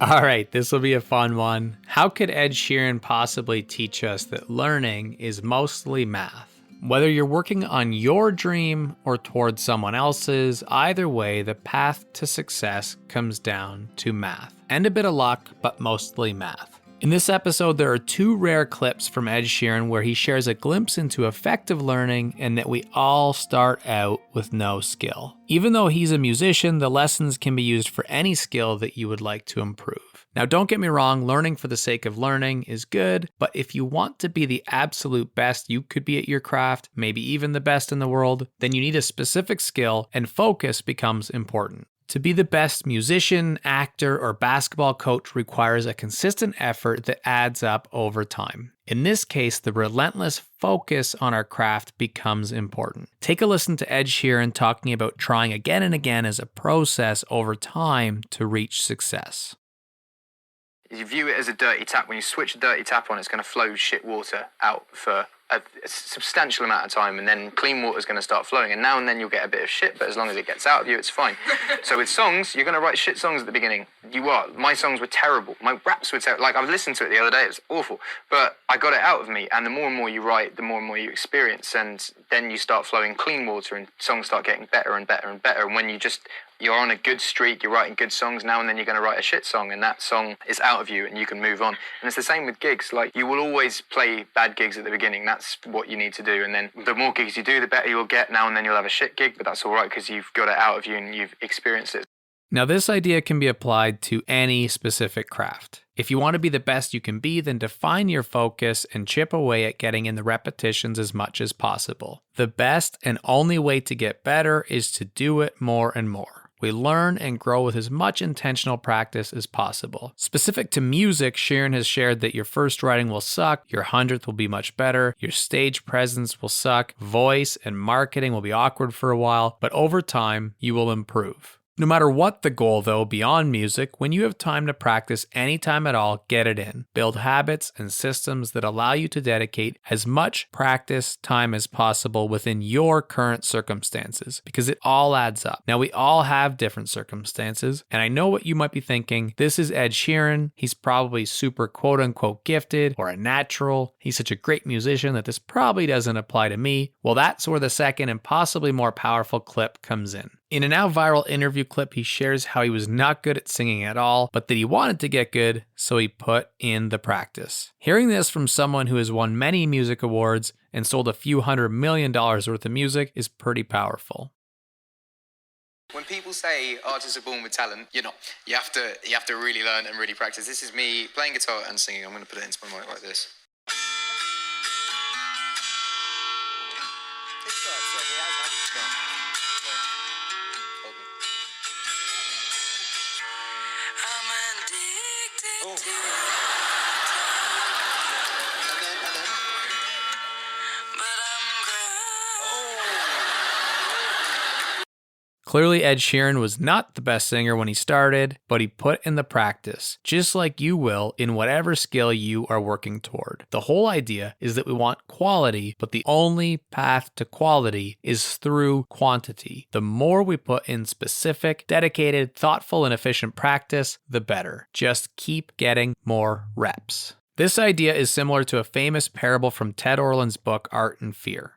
All right, this will be a fun one. How could Ed Sheeran possibly teach us that learning is mostly math? Whether you're working on your dream or towards someone else's, either way, the path to success comes down to math. And a bit of luck, but mostly math. In this episode, there are two rare clips from Ed Sheeran where he shares a glimpse into effective learning and that we all start out with no skill. Even though he's a musician, the lessons can be used for any skill that you would like to improve. Now, don't get me wrong, learning for the sake of learning is good, but if you want to be the absolute best you could be at your craft, maybe even the best in the world, then you need a specific skill and focus becomes important. To be the best musician, actor, or basketball coach requires a consistent effort that adds up over time. In this case, the relentless focus on our craft becomes important. Take a listen to Ed Sheeran talking about trying again and again as a process over time to reach success. You view it as a dirty tap. When you switch a dirty tap on, it's going to flow shit water out for a substantial amount of time, and then clean water is going to start flowing, and now and then you'll get a bit of shit, but as long as it gets out of you, it's fine. So with songs, you're going to write shit songs at the beginning. My songs were terrible. My raps were terrible. Like, I listened to it the other day, it was awful, but I got it out of me, and the more and more you write, the more and more you experience, and then you start flowing clean water, and songs start getting better and better and better, and when you're on a good streak, you're writing good songs, now and then you're going to write a shit song, and that song is out of you and you can move on. And it's the same with gigs. Like, you will always play bad gigs at the beginning. That's what you need to do. And then the more gigs you do, the better you'll get. Now and then you'll have a shit gig, but that's all right because you've got it out of you and you've experienced it. Now, this idea can be applied to any specific craft. If you want to be the best you can be, then define your focus and chip away at getting in the repetitions as much as possible. The best and only way to get better is to do it more and more. We learn and grow with as much intentional practice as possible. Specific to music, Sheeran has shared that your first writing will suck, your 100th will be much better, your stage presence will suck, voice and marketing will be awkward for a while, but over time, you will improve. No matter what the goal, though, beyond music, when you have time to practice anytime at all, get it in. Build habits and systems that allow you to dedicate as much practice time as possible within your current circumstances, because it all adds up. Now, we all have different circumstances, and I know what you might be thinking. This is Ed Sheeran. He's probably super quote-unquote gifted or a natural. He's such a great musician that this probably doesn't apply to me. Well, that's where the second and possibly more powerful clip comes in. In a now viral interview clip, he shares how he was not good at singing at all, but that he wanted to get good, so he put in the practice. Hearing this from someone who has won many music awards and sold a few $100 million worth of music is pretty powerful. When people say artists are born with talent, you're not. You have to really learn and really practice. This is me playing guitar and singing. I'm going to put it into my mic like this. Clearly, Ed Sheeran was not the best singer when he started, but he put in the practice, just like you will in whatever skill you are working toward. The whole idea is that we want quality, but the only path to quality is through quantity. The more we put in specific, dedicated, thoughtful, and efficient practice, the better. Just keep getting more reps. This idea is similar to a famous parable from Ted Orland's book, Art and Fear.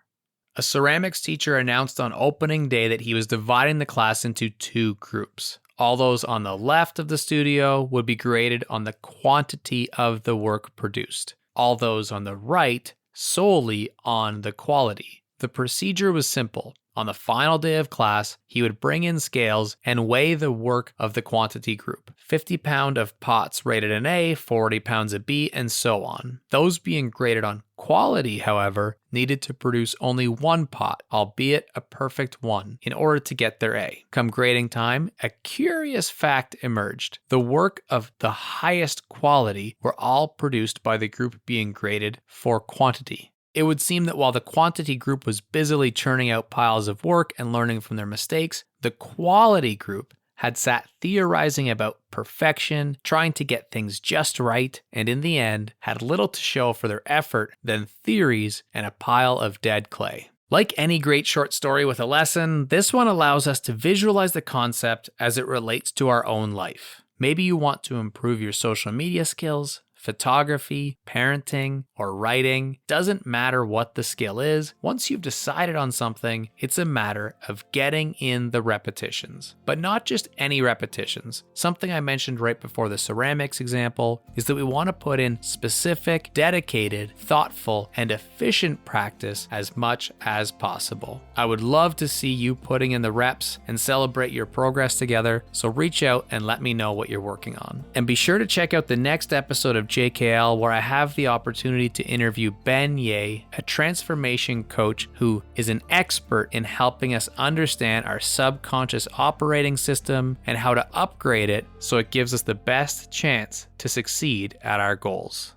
A ceramics teacher announced on opening day that he was dividing the class into two groups. All those on the left of the studio would be graded on the quantity of the work produced. All those on the right solely on the quality. The procedure was simple. On the final day of class, he would bring in scales and weigh the work of the quantity group. 50 pounds of pots rated an A, 40 pounds a B, and so on. Those being graded on quality, however, needed to produce only one pot, albeit a perfect one, in order to get their A. Come grading time, a curious fact emerged. The work of the highest quality were all produced by the group being graded for quantity. It would seem that while the quantity group was busily churning out piles of work and learning from their mistakes, the quality group had sat theorizing about perfection, trying to get things just right, and in the end, had little to show for their effort than theories and a pile of dead clay. Like any great short story with a lesson, this one allows us to visualize the concept as it relates to our own life. Maybe you want to improve your social media skills, photography, parenting, or writing. Doesn't matter what the skill is. Once you've decided on something, it's a matter of getting in the repetitions. But not just any repetitions. Something I mentioned right before the ceramics example is that we want to put in specific, dedicated, thoughtful, and efficient practice as much as possible. I would love to see you putting in the reps and celebrate your progress together, so reach out and let me know what you're working on. And be sure to check out the next episode of JKL, where I have the opportunity to interview Ben Ye, a transformation coach who is an expert in helping us understand our subconscious operating system and how to upgrade it so it gives us the best chance to succeed at our goals.